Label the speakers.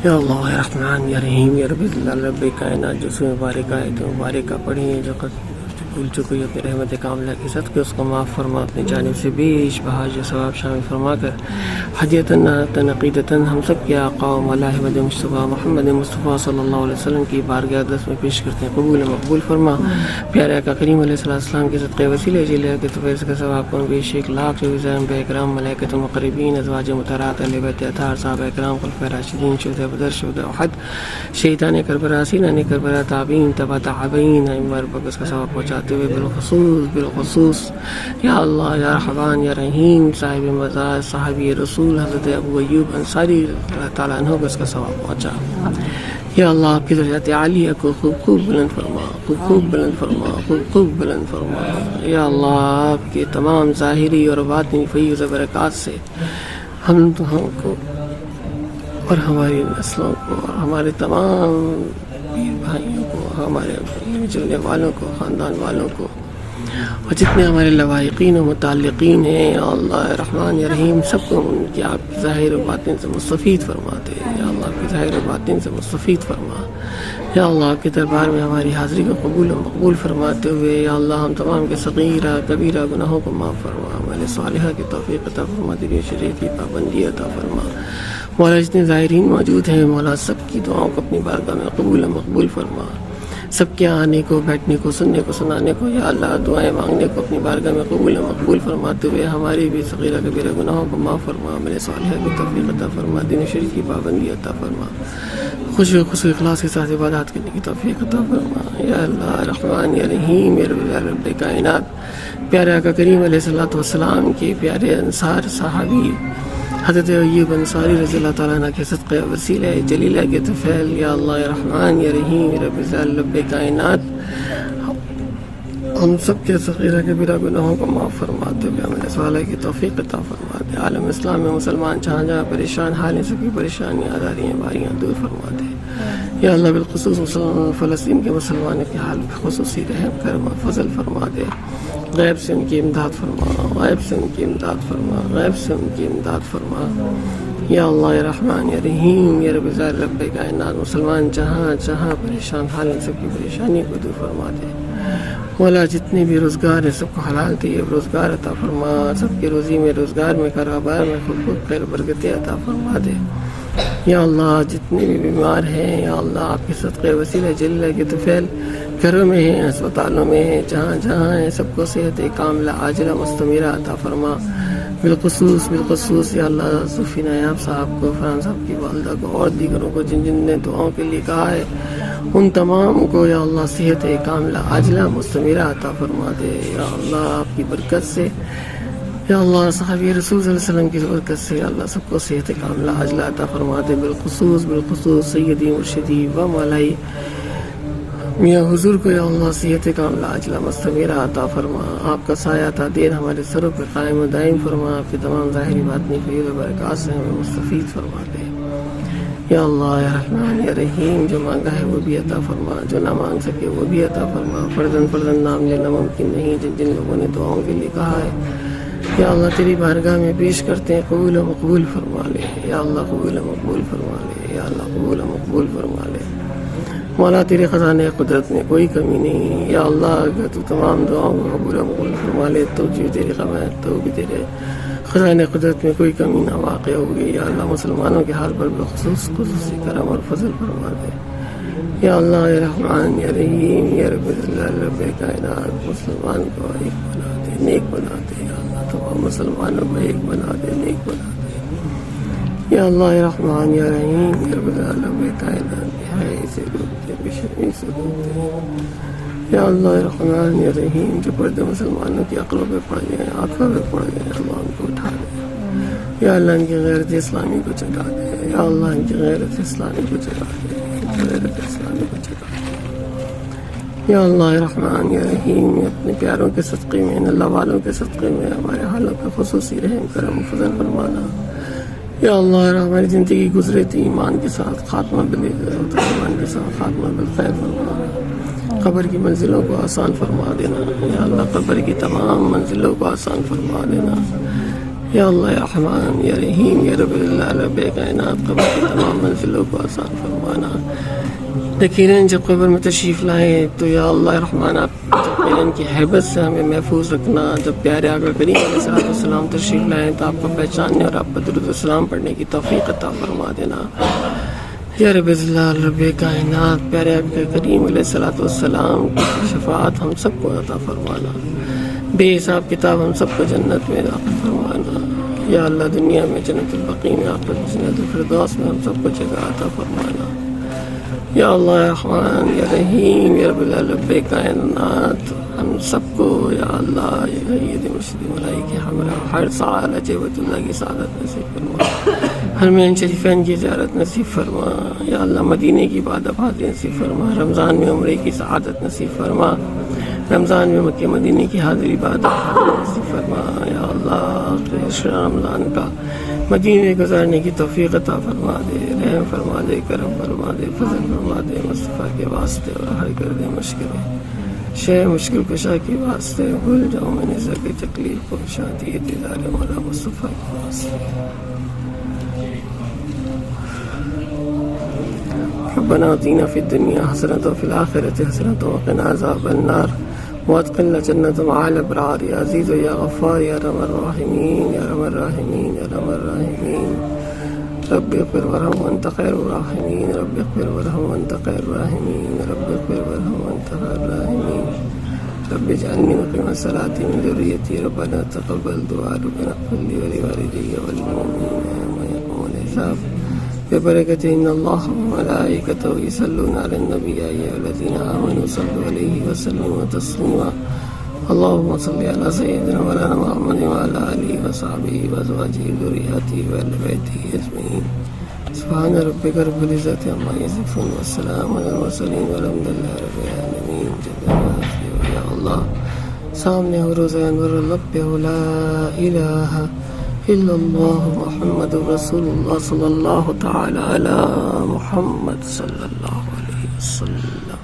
Speaker 1: یا اللہ یا رحمان یا رحیم یا رب العالمین رب کائنات، جو سو مبارک آیت مبارکہ پڑھی ہیں، جو بھول چکی اپنی رحمت کاملہ کی صدقے اس کو معاف فرما، اپنی جانب سے بیش بہاج ثواب شامل فرما کر حجیتاً عقیدتاً ہم سب کے آقا و مولا احمد مصطفیٰ محمد مصطفیٰ صلی اللہ علیہ وسلم کی بارگاہ اقدس میں پیش کرتے ہیں، قبول مقبول فرما۔ پیارے آقا کریم علیہ السلام کے صدقے وسیلے جلے کے توفیق کا ثواب کو بیش 1,00,000 جو وزائم بے اکرام ملائکۃ المقربین ازواج مطہرات اہل بیت اطہار صحابہ اکرام خلفائے راشدین شہداء بدر شہداء احد شہیدان کربلا سینان کربلا تابعین تبع تابعین ائمہ بکس کا ثواب پہنچاتے ہوئے بالخصوص یا اللہ یا رحمان یا رحیم صاحب مزار صحابی رسول حضرت ابو ایوب انصاری اللہ تعالیٰ عنہ کو اس کا ثواب پہنچا۔ یا اللہ آپ کی درجات عالیہ کو خوب بلند فرما، خوب بلند فرما، خوب بلند فرما۔ یا اللہ آپ کے تمام ظاہری اور باطنی فیض و برکات سے ہم کو اور ہماری نسلوں کو اور ہمارے تمام پیر بھائیوں کو، ہمارے چلنے والوں کو، خاندان والوں کو، اور جتنے ہمارے لواحقین و متعلقین ہیں، یا اللہ رحمان یا رحیم سب کو ان کی آپ کی ظاہر و باطن سے مستفید فرما دے۔ یا اللہ آپ کی ظاہر و باطن سے مستفید فرما۔ یا اللہ آپ کے دربار میں ہماری حاضری کو قبول و مقبول فرماتے ہوئے یا اللہ ہم تمام کے صغیرہ کبیرہ گناہوں کو معاف فرما، ہمارے صالحہ کی توفیق عطا فرما، دین شریف کی پابندی عطا فرما۔ مولا جتنے ظاہرین موجود ہیں مولا سب کی دعاؤں کو اپنی بارگاہ میں قبول و مقبول فرما، سب کے آنے کو، بیٹھنے کو، سننے کو، سنانے کو، یا اللہ دعائیں مانگنے کو اپنی بارگاہ میں قبول و مقبول فرماتے ہوئے ہماری بھی صغیرہ کبیرہ گناہوں کو معاف فرما، میرے صالحہ کی توفیق عطا فرما، دین شریف کی پابندی عطا فرما، خوشی و اخلاص کے ساتھ عبادات کرنے کی توفیق عطا فرما۔ یا اللہ رحمان یا رحیم یا رب کائنات، پیارے آقا کریم علیہ السلام کے پیارے انصار صحابی حضرت ایوب انصاری رضی اللہ تعالیٰ عنہ کے صدقہ وسیلہ جلیلہ کے طفیل، یا اللہ یا رحمان یا رحیم یا رب کائنات، ہم سب کے صغیرہ کبیرہ گناہوں کو معاف فرماتے ہوئے ہمیں صالح کی توفیق عطا فرما دے۔ عالم اسلام میں مسلمان جہاں جہاں پریشان حال ہیں، سب کی پریشانیاں آزاریاں باریاں دور فرما دے۔ یا اللہ بالخصوص فلسطین کے مسلمانوں کے حال میں خصوصی رحم کرم فضل فرما دے، غیب سے ان کی امداد فرما، غیب سے ان کی امداد فرما، غیب سے ان کی امداد فرما۔ یا اللہ یا رحمان یا رحیم یا رب کائنات، مسلمان جہاں جہاں پریشان حال ہیں، سب کی پریشانی کو دور فرما دے۔ مولا جتنے بھی روزگار ہیں سب کو حلال طیب روزگار عطا فرما، سب کی روزی میں روزگار میں کاروبار میں خود خیر برکتیں عطا فرما دے۔ یا اللہ جتنے بھی بیمار ہیں یا اللہ آپ کے صدقے وسیلہ جلیلہ کے طفیل گھروں میں ہیں، اسپتالوں میں ہیں، جہاں جہاں ہیں، سب کو صحت کاملہ عاجلہ مستمرہ عطا فرما۔ بالخصوص یا اللہ صوفی نایاب صاحب کو، فرحان صاحب کی والدہ کو اور دیگروں کو جن جن نے دعاؤں کے لیے کہا ہے، ان تمام کو یا اللہ صحت کاملہ عاجلہ مستمرہ عطا فرما دے۔ یا اللہ آپ کی برکت سے، یا اللہ صحابی رسول صلی اللہ علیہ وسلم کی برکت سے، یا اللہ سب کو صحت کاملہ عاجلہ عطا فرما دے۔ بالخصوص سیدی مرشدی و مولائی میاں حضور کو یا اللہ صحت کاملہ عاجلہ مستمرہ عطا فرما، آپ کا سایہ تا دیر ہمارے سروں پہ قائم و دائم فرما، آپ کی تمام ظاہری باطنی فیض و برکات سے ہمیں مستفید فرما دے۔ یا اللہ یا رحمان یا رحیم، جو مانگا ہے وہ بھی عطا فرما، جو نہ مانگ سکے وہ بھی عطا فرما۔ فرزند نام لینا ممکن نہیں، جن جن لوگوں نے دعاؤں کے لیے کہا ہے یا اللہ تیری بارگاہ میں پیش کرتے ہیں، قبول و مقبول فرما لے۔ یا اللہ قبول و مقبول فرما لے، یا اللہ قبول و مقبول فرما لے۔ مولا تیرے خزانے قدرت میں کوئی کمی نہیں، یا اللہ اگر تو تمام دعاؤں کو قبول و مقبول فرما لے تو جو تیری قبائت تو بھی تیرے خزانے قدرت میں کوئی کمی نہ واقع ہوگی۔ یا اللہ مسلمانوں کے حال پر بخصوص خصوصی کرم اور فضل فرما دے۔ یا اللہ یا رحمان یا رحیم یا رب کائنات، مسلمان کو ایک بنا دے، نیک بنا دے۔ یا اللہ تمام مسلمانوں کو ایک بنا دے، نیک بنا دے۔ یا اللہ یا رحمان یا رحیم یا رب کائنات، بحیائی سے روک دے، بے شرمی سے روک دے۔ یا اللہ یا رحمان یا رحیم، جو پردے مسلمانوں کی عقلوں پہ پڑ گئے، آنکھوں پہ پڑ گئے، اللہ ان کو اٹھا دے۔ یا اللہ ان کی غیرت اسلامی کو جگا دے، یا اللہ ان کی غیرت اسلامی کو جگا دے، غیرت اسلامی کو جگا دے۔ یا اللہ یا رحمان یا رحیم، اپنے پیاروں کے صدقے میں، ان اللہ والوں کے صدقے میں ہمارے حالوں پہ خصوصی رحم کرم فضل فرمانا۔ یا اللہ ہماری زندگی گزرے تھی ایمان کے ساتھ، خاتمہ ایمان کے ساتھ خاتمہ بالخیر فرمانا۔ قبر کی منزلوں کو آسان فرما دینا، یا اللہ قبر کی تمام منزلوں کو آسان فرما دینا۔ یا اللہ یا رحمان یا رحیم یا رب اللہ رب کائنات، قبر کی تمام منزلوں کو آسان فرمانا۔ یقیناً جب قبر میں تشریف لائیں تو یا اللہ رحمان آپ یقیناً کی حیبت سے ہمیں محفوظ رکھنا۔ جب پیارے آقا کریم علیہ السلام تشریف لائیں تو آپ کو پہچاننے اور آپ پر درود السلام پڑھنے کی توفیق عطا فرما دینا۔ یا رب اللہ رب کائنات، پیارے آقا کریم علیہ السلام کی شفاعت ہم سب کو عطا فرمانا۔ بے حساب کتاب ہم سب کو جنت میں داخل فرمانا۔ یا اللہ دنیا میں جنت البقیع میں، آخرت جنت الفردوس میں ہم سب کو جگہ عطا فرمانا۔ یا اللہ یا رحمان یا رحیم یا رب رب کائنات، ہم سب کو یا اللہ یا سید مرشد ملائکہ ہمراہ ہر سال بیت اللہ کی سعادت نصیب فرما، حرمین شریفین کی زیارت نصیب فرما۔ یا اللہ مدینے کی بعد حاضری نصیب فرما، رمضان میں عمرے کی سعادت نصیب فرما، رمضان میں مکہ مدینے کی حاضری بعد نصیب فرما۔ یا اللہ رمضان کا مدینے گزارنے کی توفیق عطا فرما دے، رحم فرما دے، کرم فرما دے، فضل فرما دے مصطفیٰ کے واسطے، اور حل کر دے مشکلیں، شے مشکل کشا کے واسطے، بھول جاؤں میں نے سکی تکلیف پہنچا دی، دیدار مولا مصطفیٰ کے واسطے۔ ربنا آتنا فی الدنیا حسنۃ وفی الآخرۃ حسنۃ وقنا عذاب النار وادخلنا جنة مع الأبرار یا عزیز یا غفار یا ارحم الراحمین یا ارحم الراحمین یا ارحم الراحمین۔ رب اغفر وارحم وانت خیر الراحمین، رب اغفر وارحم وانت خیر الراحمین، رب اغفر وارحم وانت خیر الراحمین۔ رب اجعلنی مقیم الصلاۃ من ذریتی، ربنا تقبل دعاء، ربنا اغفر لی ولوالدی وللمؤمنین یوم یقوم الحساب۔ ببرکۃ ان اللہ وملائکتہ یصلون علی النبی یا ایھا الذین آمنوا صلوا علیہ وسلموا تسلیما۔ اللهم صل على سيدنا مولانا محمد وعلى آله وصحبه وأزواجه وذريته وأهل بيته أجمعين۔ سبحان ربك رب العزة عما يصفون والسلام على المرسلين والحمد لله رب العالمين۔ یا اللہ سامنے ہو روزہ انور اللہ پہ لا الہ الا اللہ محمد رسول اللہ صلی اللہ تعالی علی محمد صلی اللہ علیہ وسلم۔